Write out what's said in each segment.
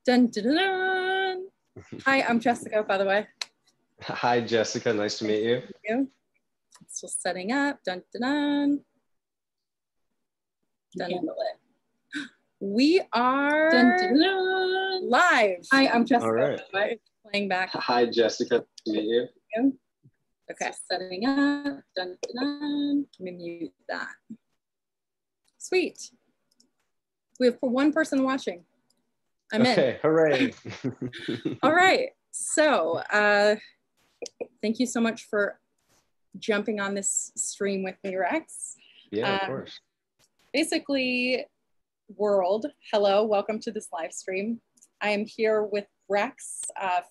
Dun, dun, dun, dun. Hi, I'm Jessica, by the way. Hi, Jessica. Nice to meet you. It's just setting up. Dun, dun, dun. Dun, dun, dun. We are dun, dun, dun. Live. Hi, I'm Jessica. All right. Playing back. Hi, Jessica. Nice to meet you. Okay, so setting up. Dun, dun, dun. Let me mute that. Sweet. We have one person watching. I'm in. Okay, hooray. All right. So thank you so much for jumping on this stream with me, Rex. Yeah, of course. Basically, world, hello, welcome to this live stream. I am here with Rex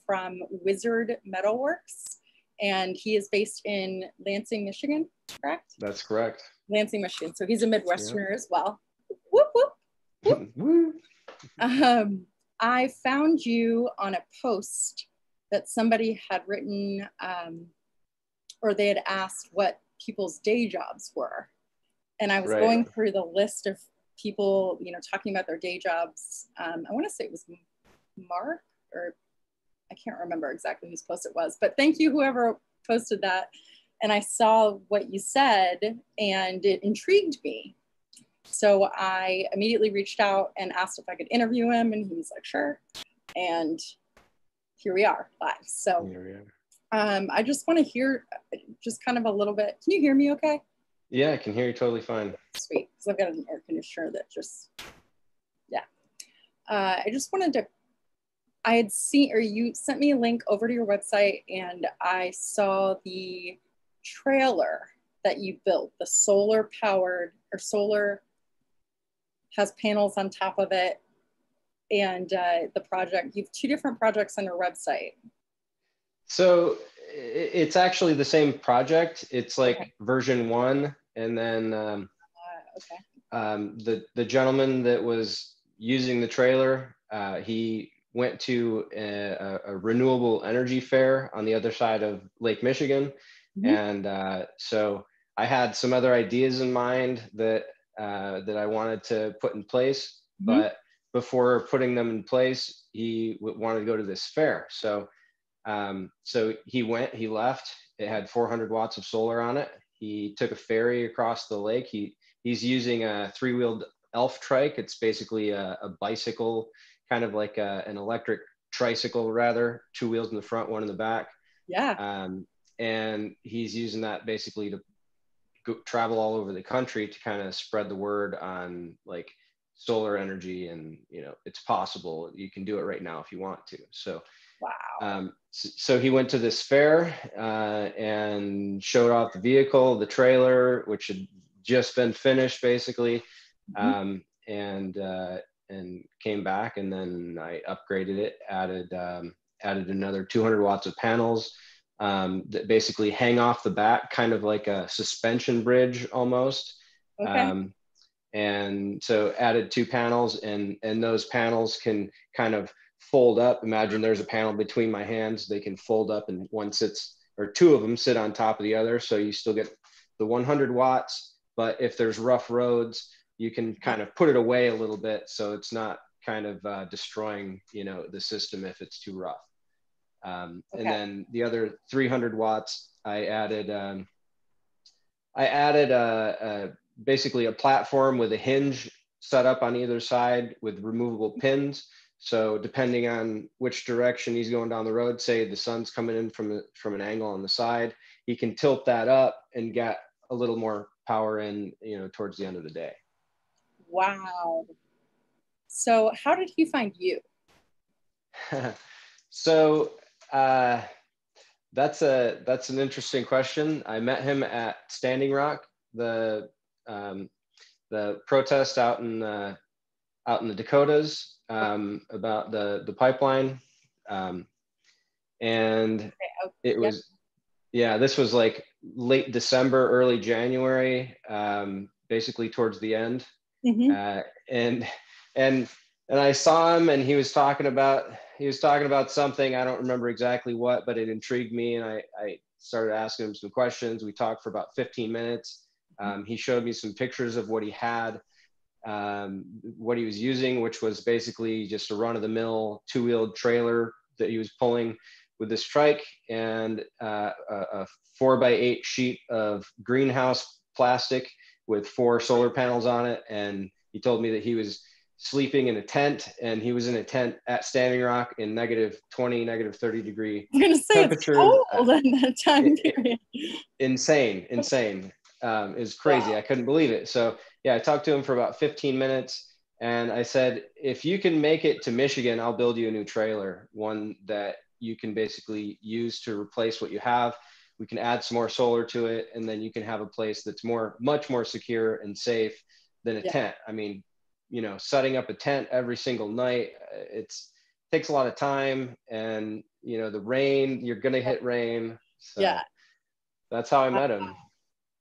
from Wizard Metalworks, and he is based in Lansing, Michigan, correct? That's correct. Lansing, Michigan. So he's a Midwesterner as well. Whoop, whoop, whoop. I found you on a post that somebody had written, or they had asked what people's day jobs were. And I was going through the list of people, you know, talking about their day jobs. I want to say it was Mark, or I can't remember exactly whose post it was, but thank you, whoever posted that. And I saw what you said and it intrigued me. So I immediately reached out and asked if I could interview him, and he was like, sure. And here we are live. So I just want to hear just kind of a little bit. Can you hear me okay? Yeah, I can hear you totally fine. Sweet, because I've got an air conditioner that just, yeah. I just wanted to, I had seen, or you sent me a link over to your website, and I saw the trailer that you built, the solar powered, or solar, has panels on top of it, and the project, you have two different projects on your website. So it's actually the same project. It's like version 1, and then the gentleman that was using the trailer, he went to a renewable energy fair on the other side of Lake Michigan. And so I had some other ideas in mind that I wanted to put in place, but before putting them in place, he wanted to go to this fair. So he left, it had 400 watts of solar on it. He took a ferry across the lake. He's using a 3-wheeled elf trike. It's basically a bicycle, kind of like an electric tricycle, rather, 2 wheels in the front, 1 in the back. Yeah. And he's using that basically to travel all over the country to kind of spread the word on like solar energy, and you know, it's possible. You can do it right now if you want to. So wow. So he went to this fair and showed off the vehicle, the trailer, which had just been finished basically, and came back, and then I upgraded it, added another 200 watts of panels that basically hang off the back, kind of like a suspension bridge almost. And so added 2 panels, and those panels can kind of fold up. Imagine there's a panel between my hands. They can fold up, and one sits, or 2 of them sit on top of the other. So you still get the 100 watts, but if there's rough roads, you can kind of put it away a little bit, so it's not kind of destroying, you know, the system if it's too rough. And then the other 300 watts, I added basically a platform with a hinge set up on either side with removable pins. So depending on which direction he's going down the road, say the sun's coming in from an angle on the side, he can tilt that up and get a little more power in, you know, towards the end of the day. Wow. So how did he find you? So that's an interesting question. I met him at Standing Rock, the protest out in the Dakotas about the pipeline, and it was, yeah, this was like late December, early January, basically towards the end, and I saw him, and he was talking about something. I don't remember exactly what, but it intrigued me, and I started asking him some questions. We talked for about 15 minutes. He showed me some pictures of what he had, what he was using, which was basically just a run-of-the-mill two-wheeled trailer that he was pulling with this trike, and a 4x8 sheet of greenhouse plastic with 4 solar panels on it. And he told me that he was sleeping in a tent, and he was in a tent at Standing Rock in -20, -30 degree I'm gonna say temperature. it's cold in that time period. Insane. Is crazy. Wow. I couldn't believe it. So yeah, I talked to him for about 15 minutes, and I said, if you can make it to Michigan, I'll build you a new trailer, one that you can basically use to replace what you have. We can add some more solar to it, and then you can have a place that's much more secure and safe than a tent. I mean, you know, setting up a tent every single night, takes a lot of time, and you know, the rain, you're gonna hit rain. So yeah, that's how I met him.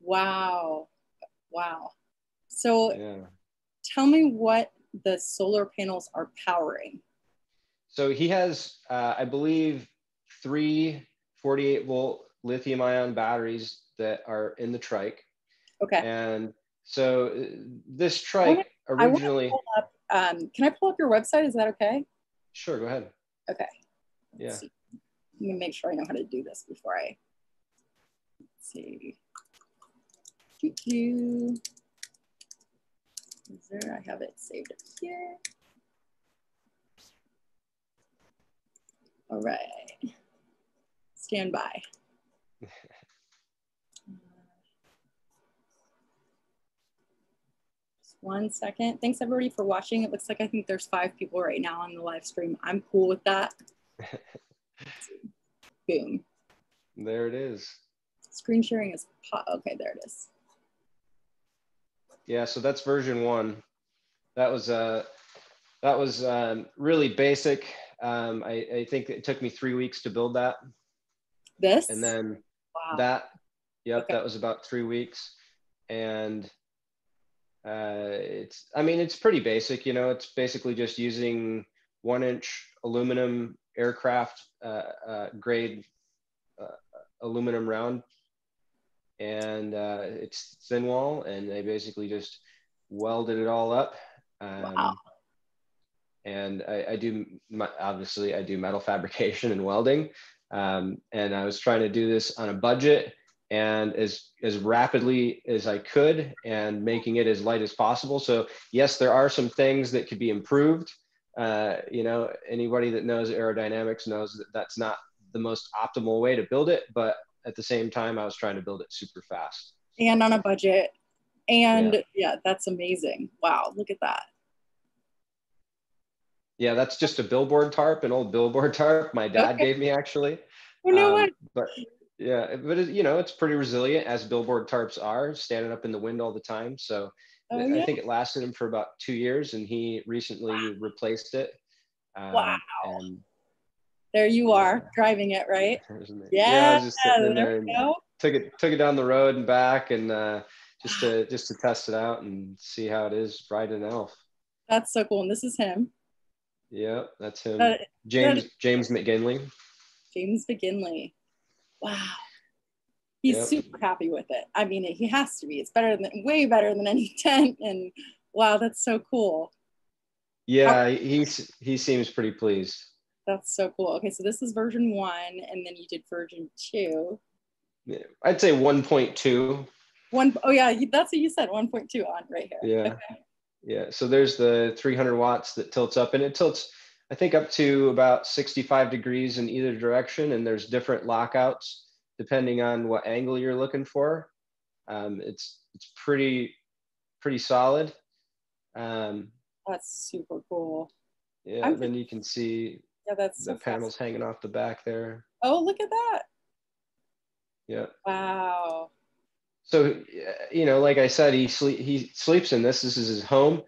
Wow. So tell me what the solar panels are powering. So he has, I believe, 3 48-volt lithium-ion batteries that are in the trike. Okay. And so this trike originally. Can I pull up your website? Is that okay? Sure, go ahead. Okay. Let's see. Let me make sure I know how to do this before let's see. Is there? I have it saved up here. All right. Stand by. Just 1 second. Thanks everybody for watching. It looks like I think there's 5 people right now on the live stream. I'm cool with that. Boom. There it is. Screen sharing is okay. There it is. Yeah, so that's version 1. That was really basic. I think it took me 3 weeks to build that. This? And then that was about 3 weeks. And it's pretty basic, you know. It's basically just using 1-inch aluminum aircraft grade aluminum round, and it's thin wall, and they basically just welded it all up. And obviously I do metal fabrication and welding, and I was trying to do this on a budget and as rapidly as I could, and making it as light as possible. So yes, there are some things that could be improved. You know, anybody that knows aerodynamics knows that that's not the most optimal way to build it, but at the same time, I was trying to build it super fast. And on a budget. And yeah, that's amazing. Wow, look at that. Yeah, that's just a billboard tarp, an old billboard tarp my dad gave me, actually. Oh, no way. But yeah, but you know, it's pretty resilient, as billboard tarps are, standing up in the wind all the time. So I think it lasted him for about 2 years, and he recently replaced it. Wow. And there you are, driving it, right? Yeah, I was just sitting in there and took it down the road and back, and just to test it out and see how it is riding an Elf. That's so cool. And this is him. Yeah, that's him. James McGinley. James McGinley. Wow. He's super happy with it. I mean, he has to be. It's way better than any tent. And wow, that's so cool. Yeah, he seems pretty pleased. That's so cool. Okay, so this is version 1, and then you did version 2. Yeah, I'd say 1.2. Oh yeah, that's what you said. 1.2 on right here. Yeah. Okay. Yeah. So there's the 300 watts that tilts up, and it tilts, I think, up to about 65 degrees in either direction. And there's different lockouts depending on what angle you're looking for. It's pretty solid. That's super cool. Yeah. Then you can see that's the panels hanging off the back there. Oh, look at that. Yeah. Wow. So, you know, like I said, he sleeps in this. This is his home.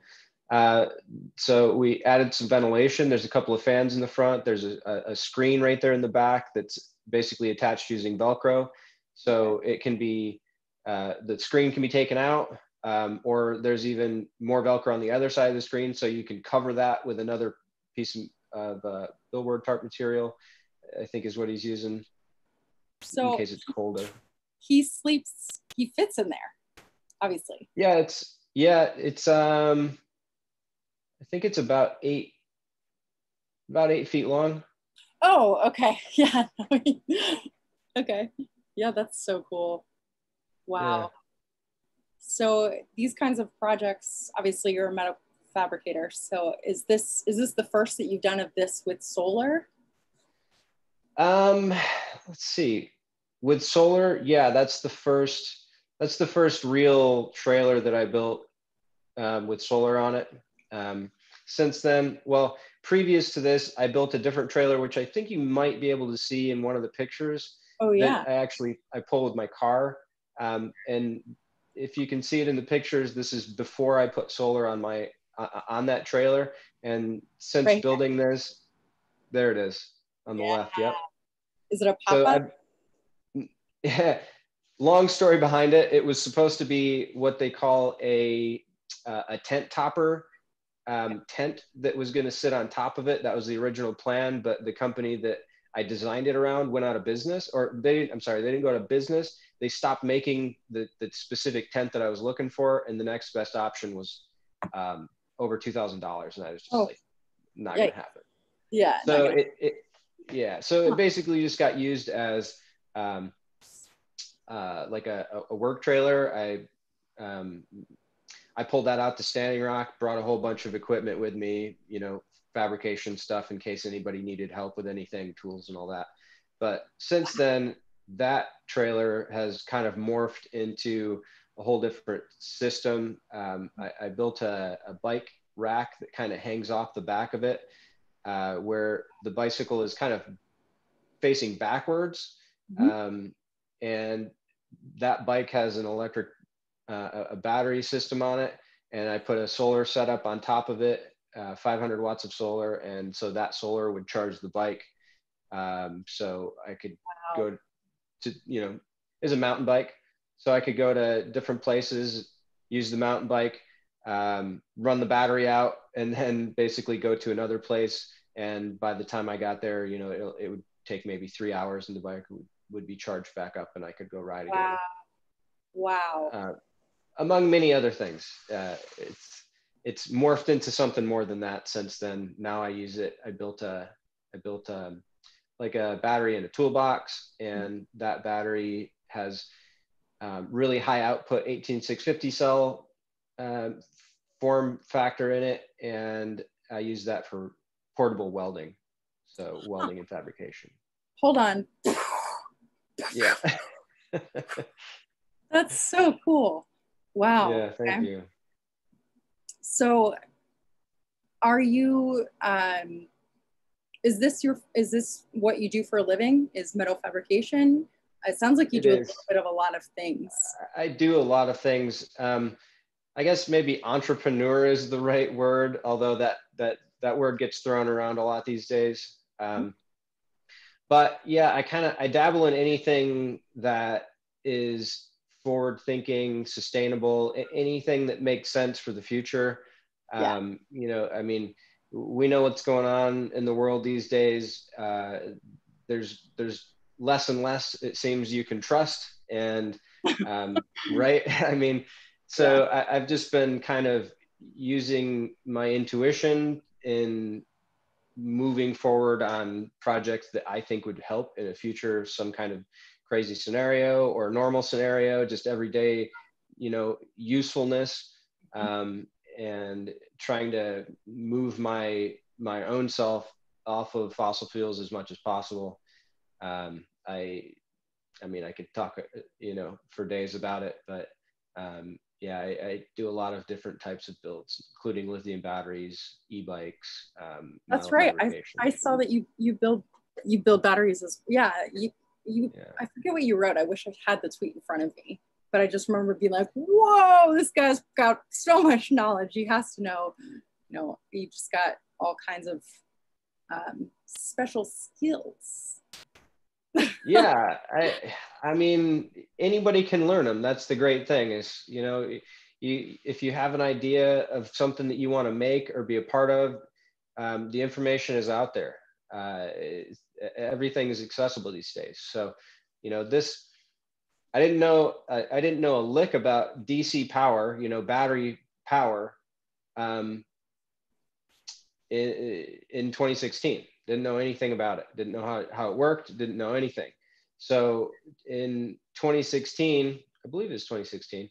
So we added some ventilation. There's a couple of fans in the front. There's a screen right there in the back that's basically attached using Velcro. So it can be, the screen can be taken out, or there's even more Velcro on the other side of the screen. So you can cover that with another piece of billboard tarp material, I think is what he's using, in case it's colder. He fits in there, obviously. Yeah, it's Yeah, it's I think it's about 8 feet long. Oh, okay. Yeah. Okay. Yeah, that's so cool. Yeah. Wow. So these kinds of projects, obviously you're a metal fabricator. So is this the first that you've done of this with solar? Um, let's see. With solar, yeah, that's the first real trailer that I built with solar on it. Um, since then, well, previous to this, I built a different trailer, which I think you might be able to see in one of the pictures Oh that yeah. I pull with my car. And if you can see it in the pictures, this is before I put solar on my on that trailer. And since Right building this, there it is on the here. left. Yep. Yeah. Is it a So pop-up? yeah, long story behind it. It was supposed to be what they call a tent topper tent that was going to sit on top of it. That was the original plan, but the company that I designed it around went out of business, or I'm sorry, they didn't go out of business. They stopped making the specific tent that I was looking for, and the next best option was over $2,000, and I was just Oh, like, not yeah. going to happen. Yeah, not So gonna. yeah, so it Huh. basically just got used as um, like a work trailer. Um, I pulled that out to Standing Rock, brought a whole bunch of equipment with me, fabrication stuff in case anybody needed help with anything, tools and all that. But since then, that trailer has kind of morphed into a whole different system. I built a bike rack that kind of hangs off the back of it, where the bicycle is kind of facing backwards. Mhm. Um, and that bike has an electric, a battery system on it. And I put a solar setup on top of it, 500 watts of solar. And so that solar would charge the bike. So I could Wow. go to, is a mountain bike. So I could go to different places, use the mountain bike, run the battery out, and then basically go to another place. And by the time I got there, it would take maybe 3 hours, and the bike would be charged back up, and I could go ride Wow. again. Wow. Uh, Among many other things, it's morphed into something more than that since then. Now I use it. I built like a battery in a toolbox, and that battery has really high output 18650 cell um, form factor in it, and I use that for portable welding, so Huh. welding and fabrication. Hold on. Yeah. That's so cool. Wow. Yeah, thank Okay. you. So are you is this what you do for a living? Is metal fabrication? It sounds like you It do a little is. bit of a lot of things. I do a lot of things. I guess maybe entrepreneur is the right word, although that word gets thrown around a lot these days. But yeah, I dabble in anything that is forward thinking, sustainable, anything that makes sense for the future. Yeah. I mean, we know what's going on in the world these days. There's less and less, it seems, you can trust. And right, I mean, Yeah. so I've just been kind of using my intuition in moving forward on projects that I think would help in a future, some kind of crazy scenario or normal scenario, just everyday, usefulness, um, and trying to move my own self off of fossil fuels as much as possible. Um, I I mean, I could talk, for days about it, but yeah, I do a lot of different types of builds, including lithium batteries, e-bikes, That's metal right. fabrication. I saw that you build batteries as yeah, you Yeah. I forget what you wrote. I wish I had the tweet in front of me. But I just remember being like, whoa, this guy's got so much knowledge. He has to know, he just got all kinds of special skills. Yeah, I mean, anybody can learn them. That's the great thing is, if you have an idea of something that you want to make or be a part of, the information is out there. Everything is accessible these days. So, this I didn't know a lick about DC power, battery power, in 2016. Didn't know anything about it. Didn't know how it worked. Didn't know anything. So in 2016, I believe it's 2016,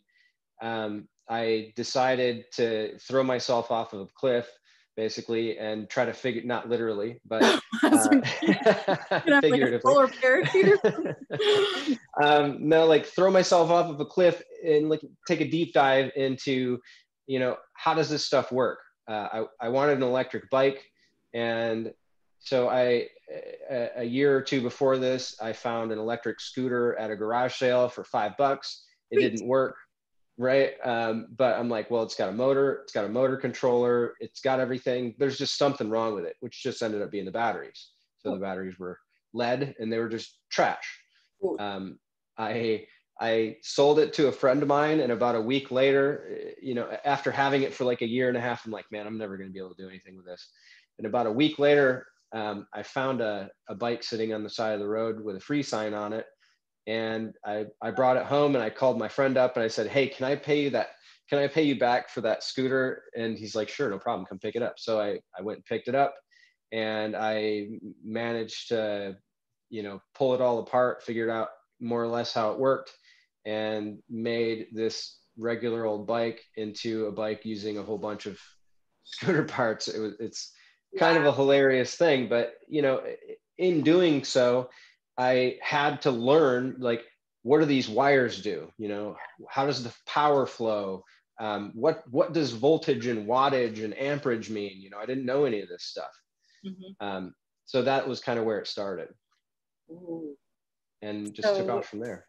I decided to throw myself off of a cliff, basically, and try to figure, not literally, but figuratively. No, like throw myself off of a cliff and like take a deep dive into, how does this stuff work? I wanted an electric bike, and so a year or two before this, I found an electric scooter at a garage sale for $5. It didn't work, right? But I'm like, well, it's got a motor, it's got a motor controller, it's got everything. There's just something wrong with it, which just ended up being the batteries. So the batteries were lead and they were just trash. I sold it to a friend of mine, and about a week later, after having it for like a year and a half, I'm like, man, I'm never going to be able to do anything with this. And about a week later, I found a bike sitting on the side of the road with a free sign on it. And I brought it home, and I called my friend up and I said, hey, can I pay you that? Can I pay you back for that scooter? And he's like, sure, no problem. Come pick it up. So I went and picked it up, and I managed to, pull it all apart, figured out more or less how it worked, and made this regular old bike into a bike using a whole bunch of scooter parts. It's kind of a hilarious thing, but in doing so, I had to learn, like, what do these wires do? How does the power flow? What does voltage and wattage and amperage mean? I didn't know any of this stuff. So that was kind of where it started. Ooh. And just took off from there.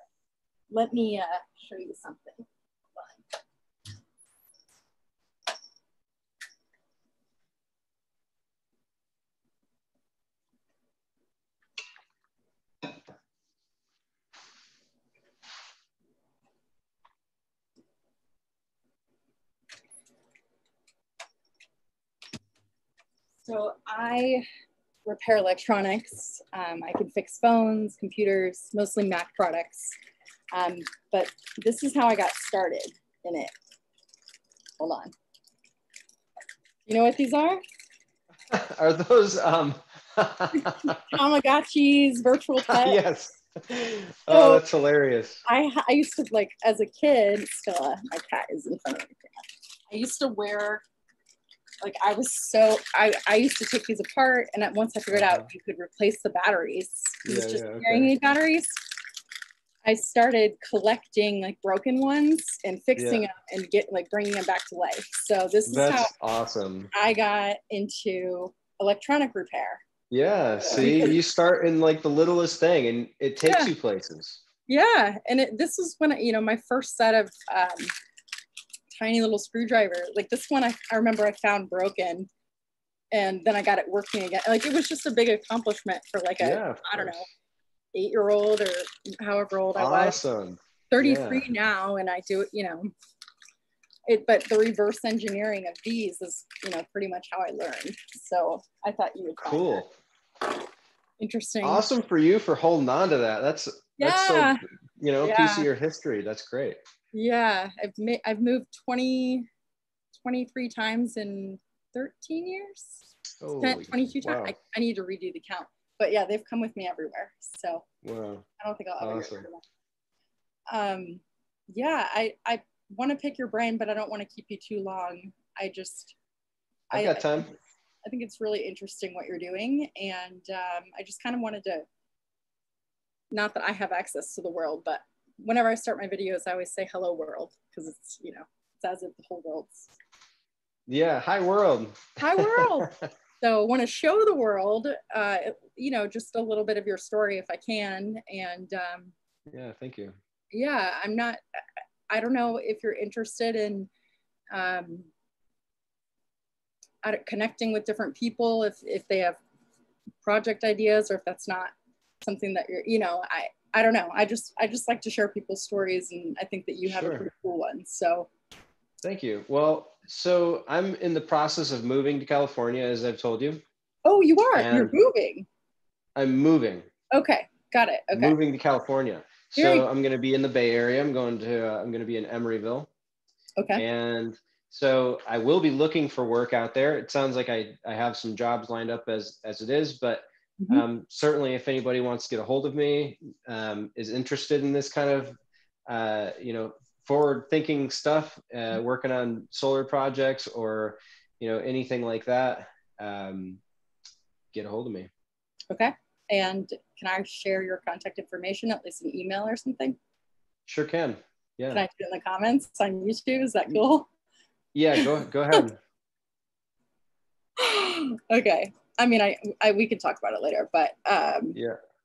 Let me show you something. So I repair electronics. I can fix phones, computers, mostly Mac products. But this is how I got started in it. Hold on. You know what these are? Are those Tamagotchis, virtual pets? Yes. Oh, that's hilarious. I used to, like, as a kid, still, my cat is in front of me. I used to wear, like, I used to take these apart, and once I figured out you could replace the batteries, it was just hearing aid batteries. I started collecting like broken ones and fixing them and bringing them back to life. So that's how awesome. I got into electronic repair. Yeah, see, you start in like the littlest thing, and it takes you places. Yeah, and this was when my first set of tiny little screwdriver, like this one, I remember I found broken, and then I got it working again. Like, it was just a big accomplishment for like I don't know, 8-year-old or however old I was. Awesome. 33 now, and I do it, but the reverse engineering of these is pretty much how I learned. So I thought you would find that interesting. Awesome for you for holding on to that. That's so piece of your history. That's great. Yeah, I've moved 23 times in 13 years. 22 times. Wow. I need to redo the count. But yeah, they've come with me everywhere. So I don't think I'll ever get rid of them. Yeah, I want to pick your brain, but I don't want to keep you too long. I've got time. I think it's really interesting what you're doing. And I just kind of wanted to, not that I have access to the world, but whenever I start my videos, I always say hello world, because it's, it's as if the whole world's. Yeah, hi world. Hi world. So I want to show the world, just a little bit of your story if I can. And yeah, thank you. Yeah, I don't know if you're interested in connecting with different people, if they have project ideas, or if that's not something that you're, I don't know. I just like to share people's stories, and I think that you have a pretty cool one. So thank you. Well, so I'm in the process of moving to California, as I've told you. Oh, you are? You're moving? I'm moving. Okay, got it. Okay. Moving to California. So I'm going to be in the Bay Area. I'm going to be in Emeryville. Okay. And so I will be looking for work out there. It sounds like I have some jobs lined up as it is, but certainly if anybody wants to get a hold of me, is interested in this kind of, forward thinking stuff, working on solar projects or, anything like that, get a hold of me. Okay. And can I share your contact information, at least an email or something? Sure can. Yeah. Can I put it in the comments on YouTube? Is that cool? Yeah, go ahead. Okay. I mean, we could talk about it later, but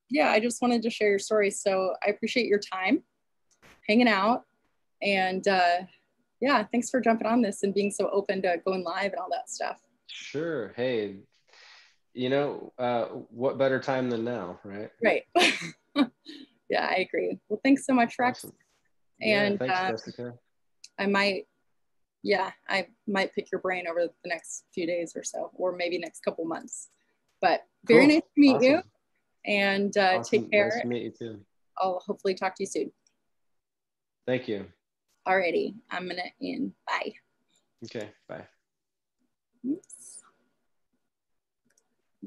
yeah, I just wanted to share your story. So I appreciate your time hanging out, and yeah, thanks for jumping on this and being so open to going live and all that stuff. Sure. Hey, what better time than now, right? Right. Yeah, I agree. Well, thanks so much, Rex. Awesome. And thanks, Jessica. I might pick your brain over the next few days or so, or maybe next couple months. But very nice to meet you, and take care. Nice to meet you too. I'll hopefully talk to you soon. Thank you. Alrighty, I'm gonna end. Bye. Okay, bye. Oops.